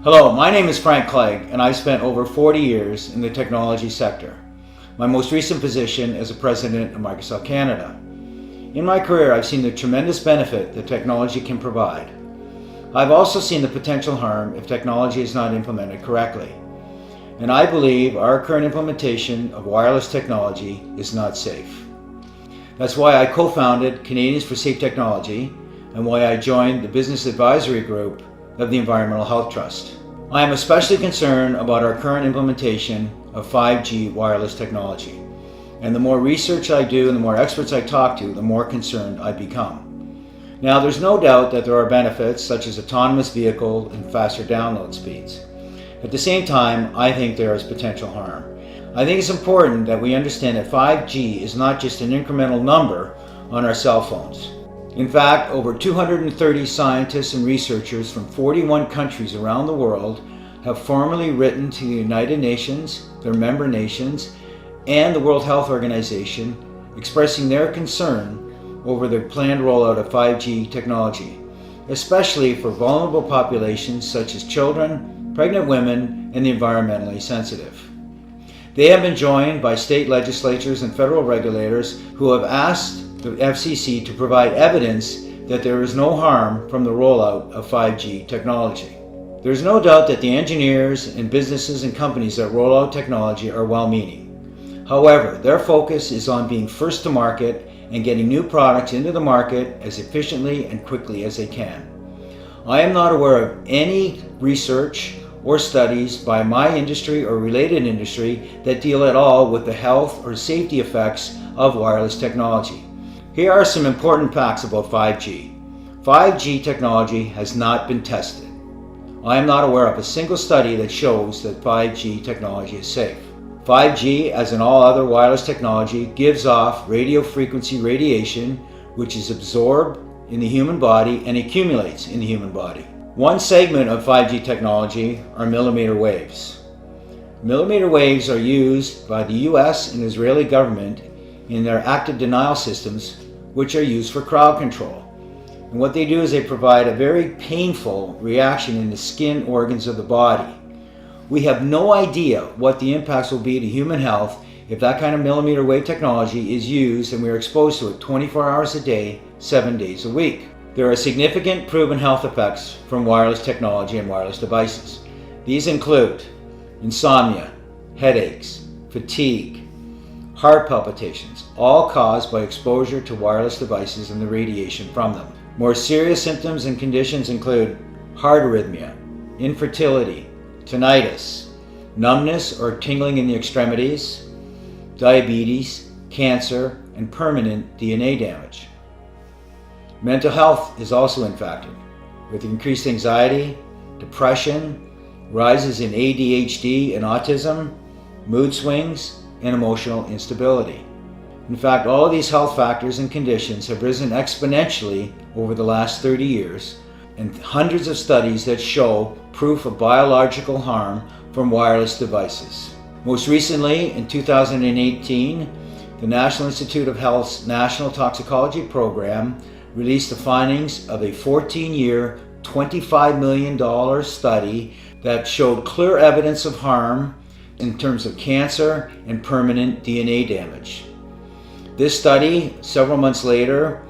Hello, my name is Frank Clegg, and I've spent over 40 years in the technology sector. My most recent position as a president of Microsoft Canada. In my career, I've seen the tremendous benefit that technology can provide. I've also seen the potential harm if technology is not implemented correctly. And I believe our current implementation of wireless technology is not safe. That's why I co-founded Canadians for Safe Technology and why I joined the business advisory group of the Environmental Health Trust. I am especially concerned about our current implementation of 5G wireless technology. And the more research I do and the more experts I talk to, the more concerned I become. Now, there's no doubt that there are benefits such as autonomous vehicle and faster download speeds. At the same time, I think there is potential harm. I think it's important that we understand that 5G is not just an incremental number on our cell phones. In fact, over 230 scientists and researchers from 41 countries around the world have formally written to the United Nations, their member nations, and the World Health Organization, expressing their concern over the planned rollout of 5G technology, especially for vulnerable populations such as children, pregnant women, and the environmentally sensitive. They have been joined by state legislatures and federal regulators who have asked the FCC to provide evidence that there is no harm from the rollout of 5G technology. There is no doubt that the engineers and businesses and companies that roll out technology are well-meaning. However, their focus is on being first to market and getting new products into the market as efficiently and quickly as they can. I am not aware of any research or studies by my industry or related industry that deal at all with the health or safety effects of wireless technology. Here are some important facts about 5G. 5G technology has not been tested. I am not aware of a single study that shows that 5G technology is safe. 5G, as in all other wireless technology, gives off radio frequency radiation, which is absorbed in the human body and accumulates in the human body. One segment of 5G technology are millimeter waves. Millimeter waves are used by the US and Israeli government in their active denial systems, which are used for crowd control. And what they do is they provide a very painful reaction in the skin organs of the body. We have no idea what the impacts will be to human health if that kind of millimeter wave technology is used and we are exposed to it 24 hours a day, 7 days a week. There are significant proven health effects from wireless technology and wireless devices. These include insomnia, headaches, fatigue, heart palpitations, all caused by exposure to wireless devices and the radiation from them. More serious symptoms and conditions include heart arrhythmia, infertility, tinnitus, numbness or tingling in the extremities, diabetes, cancer, and permanent DNA damage. Mental health is also impacted, with increased anxiety, depression, rises in ADHD and autism, mood swings, and emotional instability. In fact, all of these health factors and conditions have risen exponentially over the last 30 years, and hundreds of studies that show proof of biological harm from wireless devices. Most recently, in 2018, the National Institute of Health's National Toxicology Program released the findings of a 14-year, $25 million study that showed clear evidence of harm in terms of cancer and permanent DNA damage. This study, several months later,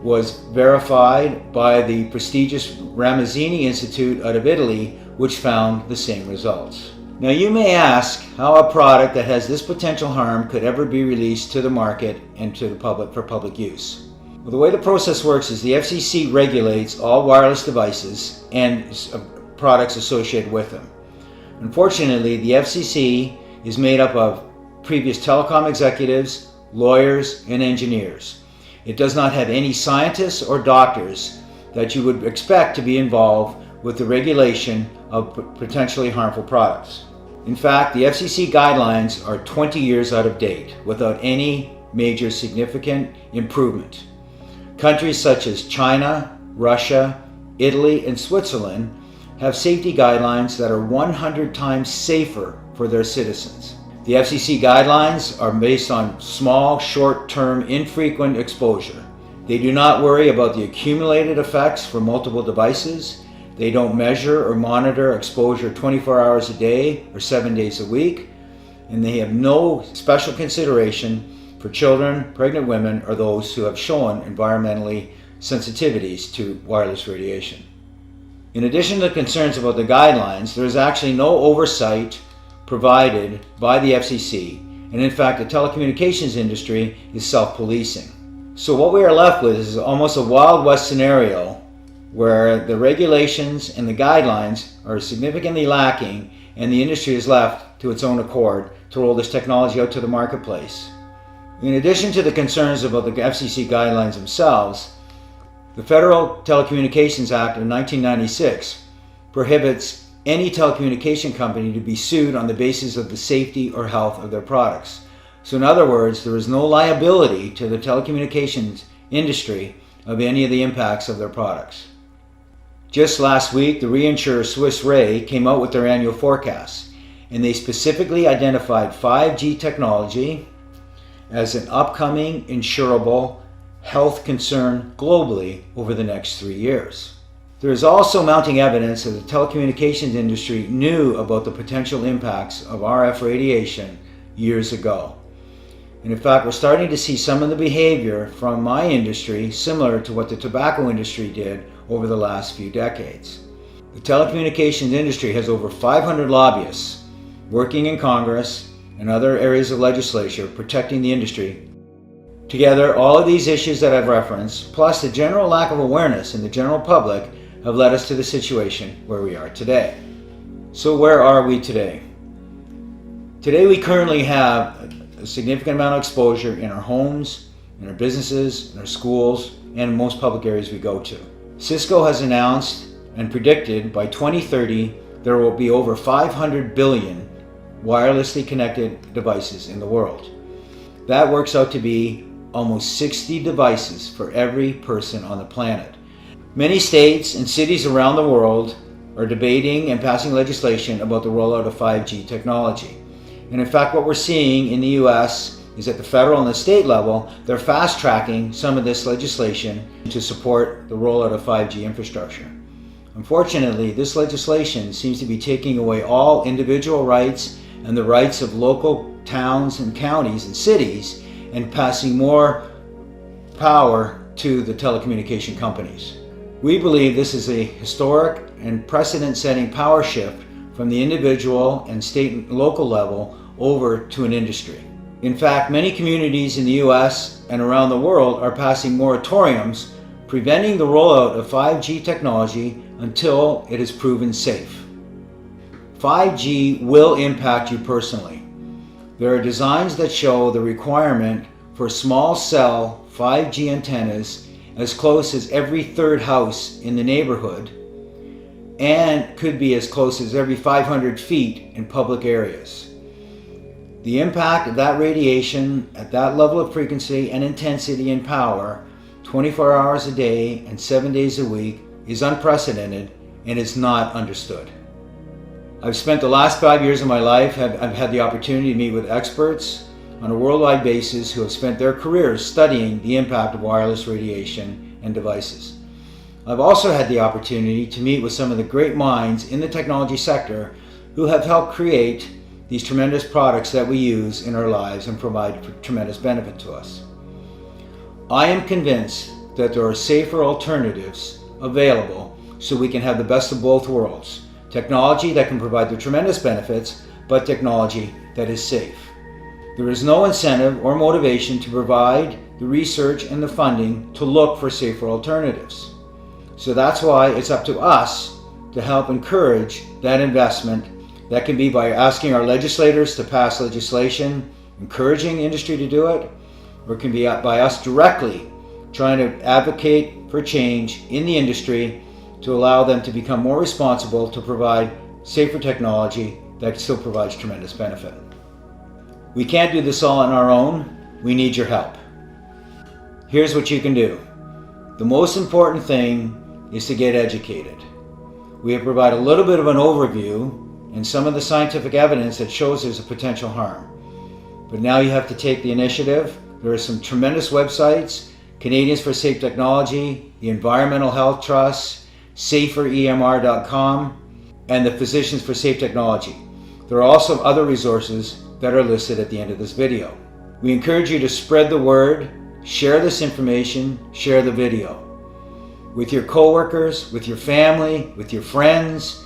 was verified by the prestigious Ramazzini Institute out of Italy, which found the same results. Now you may ask how a product that has this potential harm could ever be released to the market and to the public for public use. Well, the way the process works is the FCC regulates all wireless devices and products associated with them. Unfortunately, the FCC is made up of previous telecom executives, lawyers, and engineers. It does not have any scientists or doctors that you would expect to be involved with the regulation of potentially harmful products. In fact, the FCC guidelines are 20 years out of date without any major significant improvement. Countries such as China, Russia, Italy, and Switzerland have safety guidelines that are 100 times safer for their citizens. The FCC guidelines are based on small, short-term, infrequent exposure. They do not worry about the accumulated effects for multiple devices. They don't measure or monitor exposure 24 hours a day or 7 days a week, and they have no special consideration for children, pregnant women, or those who have shown environmentally sensitivities to wireless radiation. In addition to the concerns about the guidelines, there is actually no oversight provided by the FCC, and in fact the telecommunications industry is self-policing. So what we are left with is almost a Wild West scenario where the regulations and the guidelines are significantly lacking and the industry is left to its own accord to roll this technology out to the marketplace. In addition to the concerns about the FCC guidelines themselves, the Federal Telecommunications Act of 1996 prohibits any telecommunication company to be sued on the basis of the safety or health of their products. So in other words, there is no liability to the telecommunications industry of any of the impacts of their products. Just last week, the reinsurer Swiss Re came out with their annual forecasts, and they specifically identified 5G technology as an upcoming insurable health concern globally over the next 3 years. There is also mounting evidence that the telecommunications industry knew about the potential impacts of RF radiation years ago. And in fact, we're starting to see some of the behavior from my industry similar to what the tobacco industry did over the last few decades. The telecommunications industry has over 500 lobbyists working in Congress and other areas of legislature protecting the industry. Together, all of these issues that I've referenced, plus the general lack of awareness in the general public, have led us to the situation where we are today. So where are we today? Today we currently have a significant amount of exposure in our homes, in our businesses, in our schools, and in most public areas we go to. Cisco has announced and predicted by 2030 there will be over 500 billion wirelessly connected devices in the world. That works out to be almost 60 devices for every person on the planet. Many states and cities around the world are debating and passing legislation about the rollout of 5G technology. And in fact, what we're seeing in the US is at the federal and the state level, they're fast-tracking some of this legislation to support the rollout of 5G infrastructure. Unfortunately, this legislation seems to be taking away all individual rights and the rights of local towns and counties and cities and passing more power to the telecommunication companies. We believe this is a historic and precedent-setting power shift from the individual and state and local level over to an industry. In fact, many communities in the US and around the world are passing moratoriums preventing the rollout of 5G technology until it is proven safe. 5G will impact you personally. There are designs that show the requirement for small cell 5G antennas as close as every third house in the neighborhood and could be as close as every 500 feet in public areas. The impact of that radiation at that level of frequency and intensity and power 24 hours a day and 7 days a week is unprecedented and is not understood. I've spent the last 5 years of my life, I've had the opportunity to meet with experts on a worldwide basis who have spent their careers studying the impact of wireless radiation and devices. I've also had the opportunity to meet with some of the great minds in the technology sector who have helped create these tremendous products that we use in our lives and provide tremendous benefit to us. I am convinced that there are safer alternatives available so we can have the best of both worlds. Technology that can provide the tremendous benefits, but technology that is safe. There is no incentive or motivation to provide the research and the funding to look for safer alternatives. So that's why it's up to us to help encourage that investment. That can be by asking our legislators to pass legislation, encouraging industry to do it, or it can be by us directly trying to advocate for change in the industry to allow them to become more responsible to provide safer technology that still provides tremendous benefit. We can't do this all on our own. We need your help. Here's what you can do. The most important thing is to get educated. We have provided a little bit of an overview and some of the scientific evidence that shows there's a potential harm. But now you have to take the initiative. There are some tremendous websites, Canadians for Safe Technology, the Environmental Health Trust, saferemr.com, and the Physicians for Safe Technology. There are also other resources that are listed at the end of this video. We encourage you to spread the word, share this information, share the video with your coworkers, with your family, with your friends,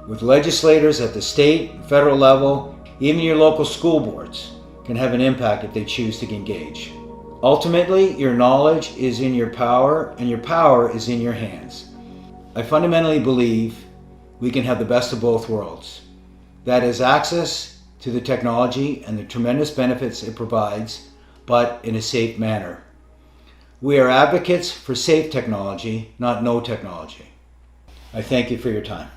with legislators at the state, federal level. Even your local school boards can have an impact if they choose to engage. Ultimately, your knowledge is in your power, and your power is in your hands. I fundamentally believe we can have the best of both worlds. That is access to the technology and the tremendous benefits it provides, but in a safe manner. We are advocates for safe technology, not no technology. I thank you for your time.